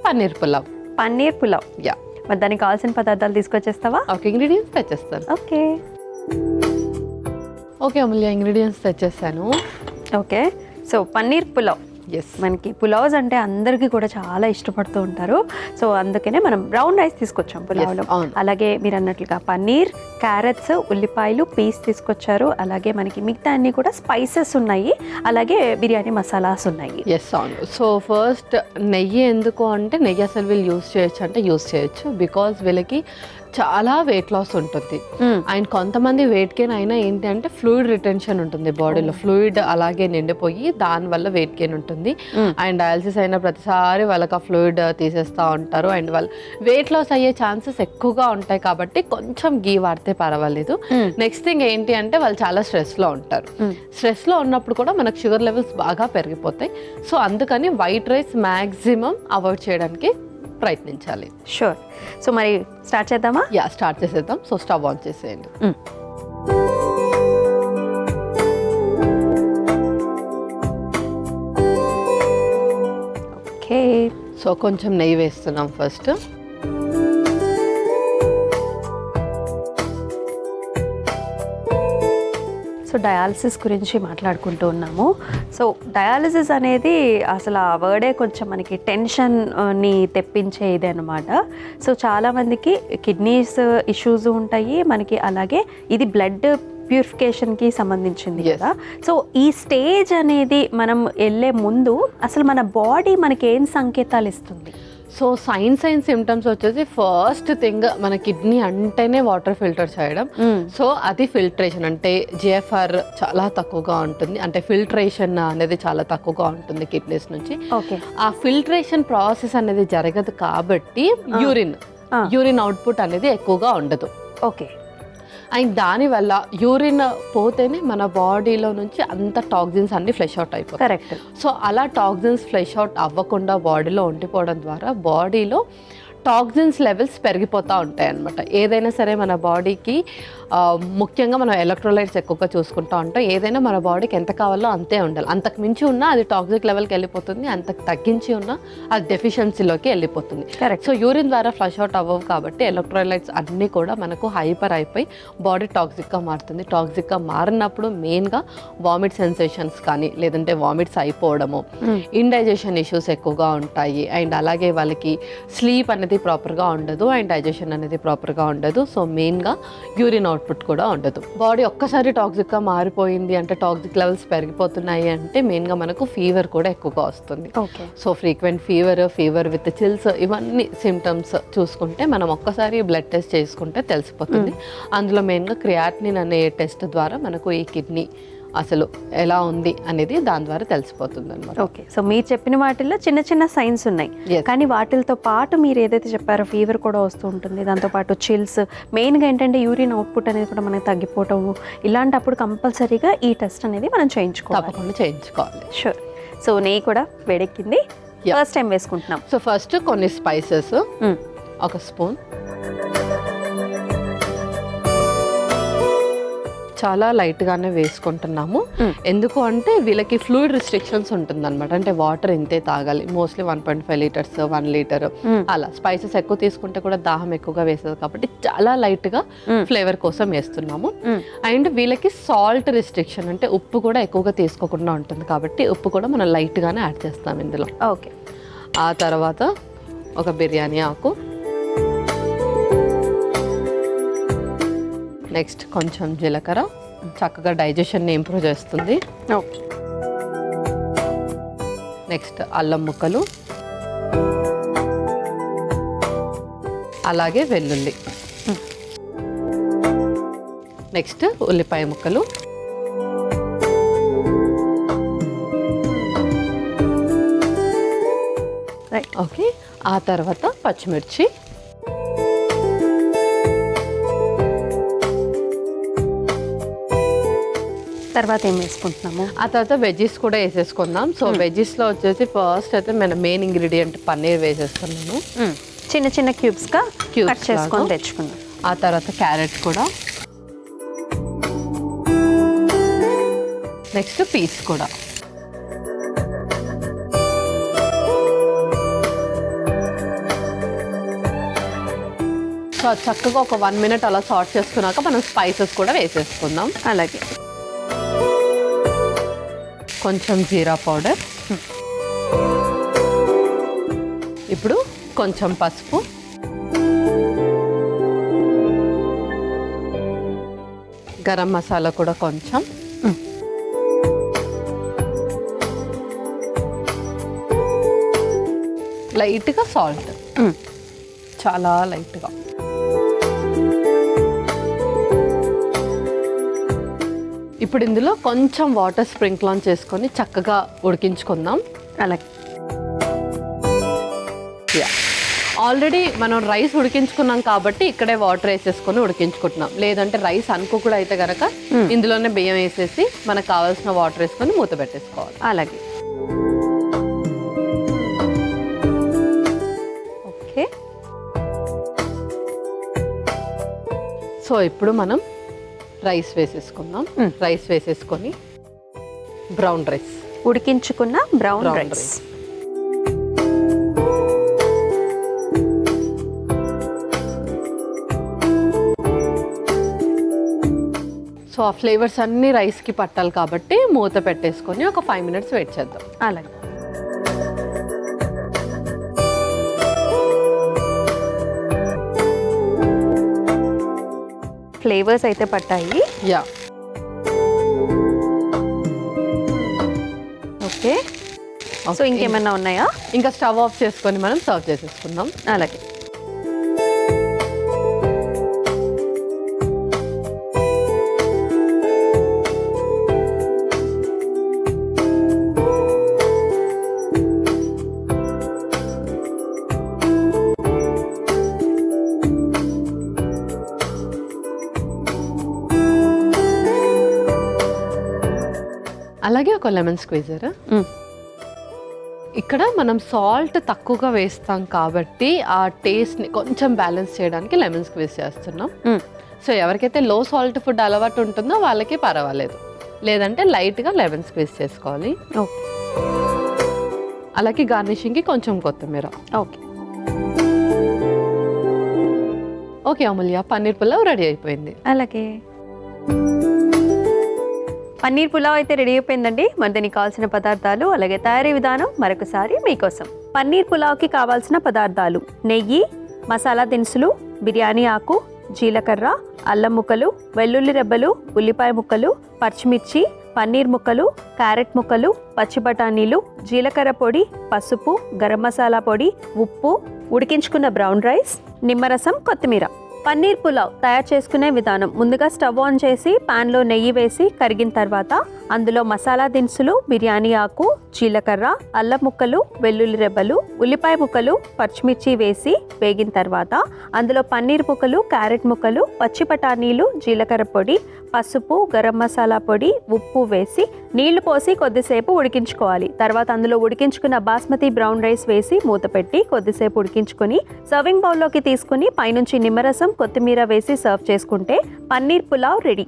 Paneer pulao. Paneer pulao. Yeah. మరి దానికి కావాల్సిన పదార్థాలు తీసుకొచ్చేస్తావా? ఓకే, ఇంగ్రీడియంట్స్ తెచ్చేస్తాను. ఓకే ఓకే అమూల్య, ఇంగ్రీడియంట్స్ తెచ్చేస్తాను. Okay, so paneer pulao. Yes, మనకి పులావ్స్ అంటే అందరికీ కూడా చాలా ఇష్టపడుతూ ఉంటారు. సో అందుకనే మనం బ్రౌన్ రైస్ తీసుకొచ్చాం పులావ్లో. అలాగే మీరు అన్నట్లుగా పన్నీర్, క్యారెట్స్, ఉల్లిపాయలు, పీస్ తీసుకొచ్చారు. అలాగే మనకి మిగతా అన్ని కూడా స్పైసెస్ ఉన్నాయి, అలాగే బిర్యానీ మసాలాస్ ఉన్నాయి. ఎస్ అవును. సో ఫస్ట్ నెయ్యి ఎందుకు అంటే, నెయ్యి అసలు వీళ్ళు యూస్ చేయొచ్చు అంటే యూస్ చేయొచ్చు, బికాజ్ వీళ్ళకి చాలా వెయిట్ లాస్ ఉంటుంది. అండ్ కొంతమంది వెయిట్ గెయిన్ అయినా ఏంటి అంటే ఫ్లూయిడ్ రిటెన్షన్ ఉంటుంది బాడీలో, ఫ్లూయిడ్ అలాగే నిండిపోయి దానివల్ల వెయిట్ గెయిన్ ఉంటుంది. అండ్ డయాలసిస్ అయిన ప్రతిసారి వాళ్ళకి ఆ ఫ్లూయిడ్ తీసేస్తూ ఉంటారు. అండ్ వాళ్ళు వెయిట్ లాస్ అయ్యే ఛాన్సెస్ ఎక్కువగా ఉంటాయి కాబట్టి కొంచెం గీ వాడితే పర్వాలేదు. నెక్స్ట్ థింగ్ ఏంటి అంటే వాళ్ళు చాలా స్ట్రెస్లో ఉంటారు. స్ట్రెస్లో ఉన్నప్పుడు కూడా మనకు షుగర్ లెవెల్స్ బాగా పెరిగిపోతాయి. సో అందుకని వైట్ రైస్ మ్యాక్సిమం అవాయిడ్ చేయడానికి ప్రయత్నించాలి. షూర్. సో మరి స్టార్ట్ చేద్దామా? యా, స్టార్ట్ చేసేద్దాం. సో స్టవ్ ఆన్ చేసేయండి. ఓకే, సో కొంచెం నెయ్యి వేస్తున్నాం ఫస్ట్. సో డయాలసిస్ గురించి మాట్లాడుకుంటూ ఉన్నాము. సో డయాలసిస్ అనేది అసలు ఆ వర్డే కొంచెం మనకి టెన్షన్ని తెప్పించే ఇది అనమాట. సో చాలామందికి కిడ్నీస్ ఇష్యూస్ ఉంటాయి మనకి, అలాగే ఇది బ్లడ్ ప్యూరిఫికేషన్కి సంబంధించింది కదా. సో ఈ స్టేజ్ అనేది మనం వెళ్ళే ముందు అసలు మన బాడీ మనకి ఏం సంకేతాలు ఇస్తుంది? సో సైన్స్ అండ్ సిమ్టమ్స్ వచ్చేసి ఫస్ట్ థింగ్ మన కిడ్నీ అంటేనే వాటర్ ఫిల్టర్ చేయడం. సో అది ఫిల్టరేషన్ అంటే జిఎఫ్ఆర్ చాలా తక్కువగా ఉంటుంది, అంటే ఫిల్టరేషన్ అనేది చాలా తక్కువగా ఉంటుంది కిడ్నీస్ నుంచి. ఆ ఫిల్టరేషన్ ప్రాసెస్ అనేది జరగదు కాబట్టి యూరిన్ అవుట్పుట్ అనేది ఎక్కువగా ఉండదు. ఓకే, అండ్ దానివల్ల యూరిన్ పోతేనే మన బాడీలో నుంచి అంత టాక్సిన్స్ అన్ని ఫ్లెష్ అవుట్ అయిపోతాయి. కరెక్ట్. సో అలా టాక్సిన్స్ ఫ్లెష్ అవుట్ అవ్వకుండా బాడీలో ఉండిపోవడం ద్వారా బాడీలో టాక్సిన్స్ లెవెల్స్ పెరిగిపోతూ ఉంటాయి అన్నమాట. ఏదైనా సరే మన బాడీకి ముఖ్యంగా మనం ఎలక్ట్రోలైట్స్ ఎక్కువగా చూసుకుంటూ ఉంటాం. ఏదైనా మన బాడీకి ఎంత కావాలో అంతే ఉండాలి. అంతకు మించి ఉన్నా అది టాక్సిక్ లెవెల్కి వెళ్ళిపోతుంది, అంతకు తగ్గించి ఉన్నా అది డెఫిషియన్సీలోకి వెళ్ళిపోతుంది. కరెక్ట్. సో యూరిన్ ద్వారా ఫ్లష్ అవుట్ అవ్వవు కాబట్టి ఎలక్ట్రోలైట్స్ అన్నీ కూడా మనకు హైపర్ అయిపోయి బాడీ టాక్సిక్గా మారుతుంది. టాక్సిక్గా మారినప్పుడు మెయిన్గా వామిట్ సెన్సేషన్స్ కానీ లేదంటే వామిట్స్ అయిపోవడము, ఇండైజెషన్ ఇష్యూస్ ఎక్కువగా ఉంటాయి. అండ్ అలాగే వాళ్ళకి స్లీప్ అనేది ప్రాపర్గా ఉండదు అండ్ డైజెషన్ అనేది ప్రాపర్గా ఉండదు. సో మెయిన్గా యూరిన్ అవుట్పుట్ కూడా ఉండదు. బాడీ ఒక్కసారి టాక్సిక్గా మారిపోయింది అంటే, టాక్సిక్ లెవెల్స్ పెరిగిపోతున్నాయి అంటే మెయిన్గా మనకు ఫీవర్ కూడా ఎక్కువగా వస్తుంది. So frequent fever with chills, ఇవన్నీ సిమ్టమ్స్ చూసుకుంటే మనం ఒక్కసారి బ్లడ్ టెస్ట్ చేసుకుంటే తెలిసిపోతుంది. అందులో మెయిన్గా క్రియాటినిన్ అనే టెస్ట్ ద్వారా మనకు ఈ కిడ్నీ అసలు ఎలా ఉంది అనేది దాని ద్వారా తెలిసిపోతుంది అనమాట. ఓకే, సో మీరు చెప్పిన వాటిల్లో చిన్న చిన్న సైన్స్ ఉన్నాయి, కానీ వాటితో పాటు మీరు ఏదైతే చెప్పారో ఫీవర్ కూడా వస్తూ ఉంటుంది, దాంతోపాటు చిల్స్, మెయిన్గా ఏంటంటే యూరిన్ అవుట్పుట్ అనేది కూడా మనకి తగ్గిపోవటము, ఇలాంటప్పుడు కంపల్సరీగా ఈ టెస్ట్ అనేది మనం చేయించుకోవాలి. తప్పకుండా చేయించుకోవాలి. షూర్. సో నెయ్యి కూడా వేడెక్కింది, ఫస్ట్ టైం వేసుకుంటున్నాం. సో ఫస్ట్ కొన్ని స్పైసెస్, ఒక స్పూన్, చాలా లైట్గానే వేసుకుంటున్నాము. ఎందుకు అంటే వీళ్ళకి ఫ్లూయిడ్ రిస్ట్రిక్షన్స్ ఉంటుంది అనమాట. అంటే వాటర్ ఇంతే తాగాలి, మోస్ట్లీ 1.5 లీటర్స్ 1 లీటర్ అలా. స్పైసెస్ ఎక్కువ తీసుకుంటే కూడా దాహం ఎక్కువగా వేస్తుంది కాబట్టి చాలా లైట్గా ఫ్లేవర్ కోసం వేస్తున్నాము. అండ్ వీళ్ళకి సాల్ట్ రిస్ట్రిక్షన్ అంటే ఉప్పు కూడా ఎక్కువగా తీసుకోకుండా ఉంటుంది కాబట్టి ఉప్పు కూడా మనం లైట్గానే యాడ్ చేస్తాం ఇందులో. ఓకే. ఆ తర్వాత ఒక బిర్యానీ ఆకు, నెక్స్ట్ కొంచెం జీలకర్ర, చక్కగా డైజెషన్ని ఇంప్రూవ్ చేస్తుంది. నెక్స్ట్ అల్లం ముక్కలు, అలాగే వెల్లుల్లి, నెక్స్ట్ ఉల్లిపాయ ముక్కలు, ఓకే. ఆ తర్వాత పచ్చిమిర్చి, తర్వాత ఏం వేసుకుంటున్నాము? ఆ తర్వాత వెజ్జీస్ కూడా వేసేసుకుందాం. సో వెజ్జీస్లో వచ్చేసి ఫస్ట్ అయితే మన మెయిన్ ఇంగ్రీడియంట్ పన్నీర్ వేసేసుకున్నాను. చిన్న చిన్న క్యూబ్స్గా కట్ చేసుకొని తెచ్చుకున్నాం. ఆ తర్వాత క్యారెట్ కూడా, నెక్స్ట్ పీస్ కూడా, సో అది చక్కగా ఒక 1 minute అలా సార్ట్ చేసుకున్నాక మనం స్పైసెస్ కూడా వేసేసుకుందాం. అలాగే కొంచెం జీరా పౌడర్, ఇప్పుడు కొంచెం పసుపు, గరం మసాలా కూడా కొంచెం, లైట్గా సాల్ట్, చాలా లైట్గా. ఇప్పుడు ఇందులో కొంచెం వాటర్ స్ప్రింకిల్ ఆన్ చేసుకొని చక్కగా ఉడికించుకుందాం. అలాగే ఆల్రెడీ మనం రైస్ ఉడికించుకున్నాం కాబట్టి ఇక్కడే వాటర్ వేసేసుకొని ఉడికించుకుంటున్నాం. లేదంటే రైస్ అనుకోకుండా అయితే కనుక ఇందులోనే బియ్యం వేసేసి మనకు కావాల్సిన వాటర్ వేసుకొని మూత పెట్టేసుకోవాలి. అలాగే ఓకే. సో ఇప్పుడు మనం రైస్ వేసేసుకుందాం. రైస్ వేసేసుకొని బ్రౌన్ రైస్, ఉడికించుకున్న బ్రౌన్ రైస్. సో ఆ ఫ్లేవర్స్ అన్నీ రైస్కి పట్టాలి కాబట్టి మూత పెట్టేసుకొని ఒక 5 minutes వెయిట్ చేద్దాం. అలాగే ఫ్లేవర్స్ అయితే పట్టాయి. Yeah okay. సో ఇంకేమన్నా ఉన్నాయా? ఇంకా స్టవ్ ఆఫ్ చేసుకొని మనం సర్వ్ చేసేసుకుందాం. అలాగే అలాగే ఒక లెమన్ స్క్వీజర్. ఇక్కడ మనం సాల్ట్ తక్కువగా వేస్తాం కాబట్టి ఆ టేస్ట్ని కొంచెం బ్యాలెన్స్ చేయడానికి లెమన్ స్క్వీజ్ చేస్తున్నాం. సో ఎవరికైతే లో సాల్ట్ ఫుడ్ అలవాటు ఉంటుందో వాళ్ళకి పర్వాలేదు, లేదంటే లైట్గా లెమన్ స్క్వీజ్ చేసుకోవాలి. ఓకే. అలాగే గార్నిషింగ్కి కొంచెం కొత్తిమీర. ఓకే ఓకే అమూల్య, పన్నీర్ పులావ్ రెడీ అయిపోయింది. అలాగే పన్నీర్ పులావ్ అయితే రెడీ అయిపోయిందండి. మరి దానికి కావాల్సిన పదార్థాలు అలాగే తయారీ విధానం మరొకసారి మీకోసం. పన్నీర్ పులావ్కి కావాల్సిన పదార్థాలు: నెయ్యి, మసాలా దినుసులు, బిర్యానీ ఆకు, జీలకర్ర, అల్లం ముక్కలు, వెల్లుల్లి రెబ్బలు, ఉల్లిపాయ ముక్కలు, పచ్చిమిర్చి, పన్నీర్ ముక్కలు, క్యారెట్ ముక్కలు, పచ్చి బఠానీలు, జీలకర్ర పొడి, పసుపు, గరం మసాలా పొడి, ఉప్పు, ఉడికించుకున్న బ్రౌన్ రైస్, నిమ్మరసం, కొత్తిమీర. పన్నీర్ పులావ్ తయారు చేసుకునే విధానం: ముందుగా స్టవ్ ఆన్ చేసి ప్యాన్లో నెయ్యి వేసి కరిగిన తర్వాత అందులో మసాలా దినుసులు, బిర్యానీ ఆకు, జీలకర్ర, అల్లం ముక్కలు, వెల్లుల్లి రెబ్బలు, ఉల్లిపాయ ముక్కలు, పచ్చిమిర్చి వేసి వేగిన తర్వాత అందులో పన్నీర్ ముక్కలు, క్యారెట్ ముక్కలు, పచ్చి బఠానీలు, జీలకర్ర పొడి, పసుపు, గరం మసాలా పొడి, ఉప్పు వేసి నీళ్లు పోసి కొద్దిసేపు ఉడికించుకోవాలి. తర్వాత అందులో ఉడికించుకున్న బాస్మతి బ్రౌన్ రైస్ వేసి మూత పెట్టి కొద్దిసేపు ఉడికించుకొని సర్వింగ్ బౌల్లోకి తీసుకుని పైనుంచి నిమ్మరసం, కొత్తిమీర వేసి సర్వ్ చేసుకుంటే పన్నీర్ పులావ్ రెడీ.